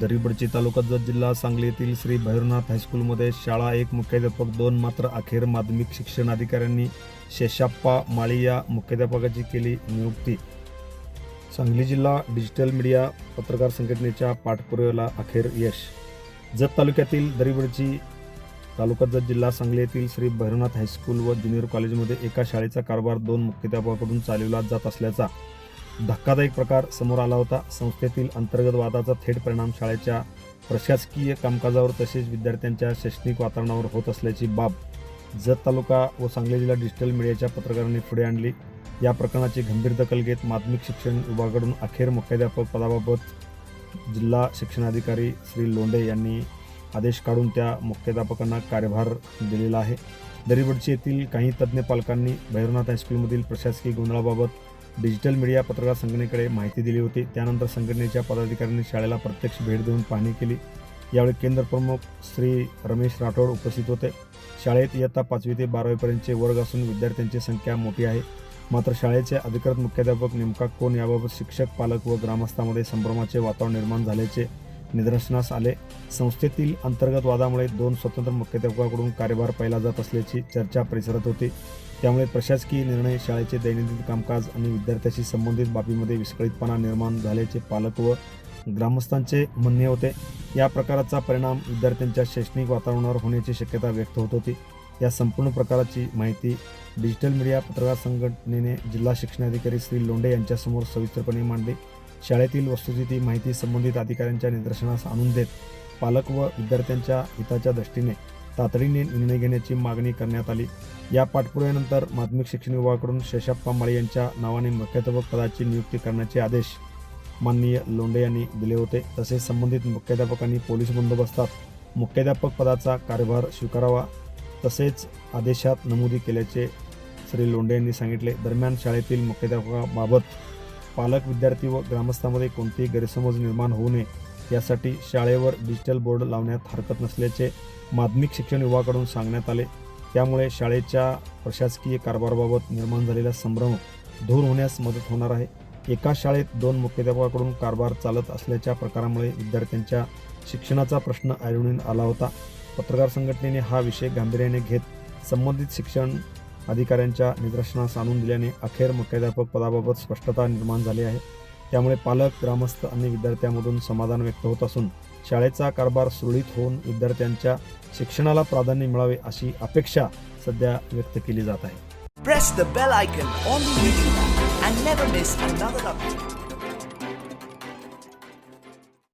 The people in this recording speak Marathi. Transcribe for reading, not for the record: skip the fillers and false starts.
दरीबडची तालुका जत जिल्हा सांगली येथील श्री भैरवनाथ हायस्कूलमध्ये शाळा एक मुख्याध्यापक 2 मात्र अखेर माध्यमिक शिक्षण अधिकाऱ्यांनी शेषाप्पा माळी या मुख्याध्यापकाची केली नियुक्ती। सांगली जिल्हा डिजिटल मीडिया पत्रकार संघटनेच्या पाठपुराव्याला अखेर यश। जत तालुक्यातील दरीबडची तालुका जत जिल्हा सांगली येथील श्री भैरवनाथ हायस्कूल व ज्युनियर कॉलेजमध्ये एका शाळेचा कारभार 2 मुख्याध्यापकांकडून चालविला जात असल्याचा धक्कादायक प्रकार समोर आला होता। संस्थेतील अंतर्गत वादाचा थेट परिणाम शाळेच्या प्रशासकीय कामकाजावर तसेच विद्यार्थ्यांच्या शैक्षणिक वातावरणावर होत असल्याची बाब जत तालुका व सांगली जिल्हा डिजिटल मीडियाच्या पत्रकारांनी पुढे आणली। या प्रकरणाची गंभीर दखल घेत माध्यमिक शिक्षण विभागाकडून अखेर मुख्याध्यापक पदाबाबत जिल्हा शिक्षणाधिकारी श्री लोंढे यांनी आदेश काढून त्या मुख्याध्यापकांना कार्यभार दिलेला आहे। दरीबडची येथील काही तज्ज्ञ पालकांनी भैरवनाथ हायस्कूलमधील प्रशासकीय गोंधळाबाबत डिजिटल मीडिया पत्रकार संघटनेकडे माहिती दिली होती। त्यानंतर संघटनेच्या पदाधिकाऱ्यांनी शाळेला प्रत्यक्ष भेट देऊन पाहणी केली। यावेळी केंद्र प्रमुख श्री रमेश राठोड उपस्थित होते। शाळेत इयत्ता 5वी ते 12वी पर्यंतचे वर्ग असून विद्यार्थ्यांची संख्या मोठी आहे। मात्र शाळेचे अधिकृत मुख्याध्यापक नेमका कोण याबाबत शिक्षक, पालक व ग्रामस्थांमध्ये संभ्रमाचे वातावरण निर्माण झाल्याचे निदर्शनास आले। संस्थेतील अंतर्गत वादामुळे 2 स्वतंत्र मुख्याध्यापकांकडून कार्यभार पाहिला जात असल्याची चर्चा परिसरात होती। त्यामुळे प्रशासकीय निर्णय, शाळेचे दैनंदिन कामकाज आणि विद्यार्थ्यांशी संबंधित बाबीमध्ये विस्कळीतपणा निर्माण झाल्याचे पालक व ग्रामस्थांचे म्हणणे होते। या प्रकाराचा परिणाम विद्यार्थ्यांच्या शैक्षणिक वातावरणावर होण्याची शक्यता व्यक्त होत होती। या संपूर्ण प्रकाराची माहिती डिजिटल मीडिया पत्रकार संघटनेने जिल्हा शिक्षणाधिकारी श्री लोंढे यांच्यासमोर सविस्तरपणे मांडली। शाळेतील वस्तुस्थिती माहिती संबंधित अधिकाऱ्यांच्या निदर्शनास आणून देत पालक व विद्यार्थ्यांच्या हिताच्या दृष्टीने तातडीने निर्णय घेण्याची मागणी करण्यात आली। या पाठपुराव्यानंतर माध्यमिक शिक्षण विभागाकडून शेषाप्पा माळी यांच्या नावाने मुख्याध्यापक पदाची नियुक्ती करण्याचे आदेश माननीय लोंढे यांनी दिले होते। तसेच संबंधित मुख्याध्यापकांनी पोलीस बंदोबस्तात मुख्याध्यापक पदाचा कार्यभार स्वीकारावा तसेच आदेशात नमूद केल्याचे श्री लोंढे यांनी सांगितले। दरम्यान शाळेतील मुख्याध्यापकाबाबत पालक, विद्यार्थी व ग्रामस्थांमध्ये कोणतेही गैरसमज निर्माण होऊ नये यासाठी शाळेवर डिजिटल बोर्ड लावण्यात हरकत नसल्याचे माध्यमिक शिक्षण विभागाकडून सांगण्यात आले। त्यामुळे शाळेच्या प्रशासकीय कारभाराबाबत निर्माण झालेला संभ्रम दूर होण्यास मदत होणार आहे। एका शाळेत 2 मुख्याध्यापकांकडून कारभार चालत असल्याच्या प्रकारामुळे विद्यार्थ्यांच्या शिक्षणाचा प्रश्न ऐरणीवर आला होता। पत्रकार संघटनेने हा विषय गांभीर्याने घेत संबंधित शिक्षण अधिकाऱ्यांच्या निदर्शनास आणून दिल्याने अखेर मुख्याध्यापक पदाबाबत स्पष्टता निर्माण झाली आहे। त्यामुळे पालक, ग्रामस्थ आणि विद्यार्थ्यांमधून समाधान व्यक्त होत असून शाळेचा कारभार सुरळीत होऊन विद्यार्थ्यांच्या शिक्षणाला प्राधान्य मिळावे अशी अपेक्षा सध्या व्यक्त केली जात आहे। Press the bell icon on the YouTube app and never miss another update.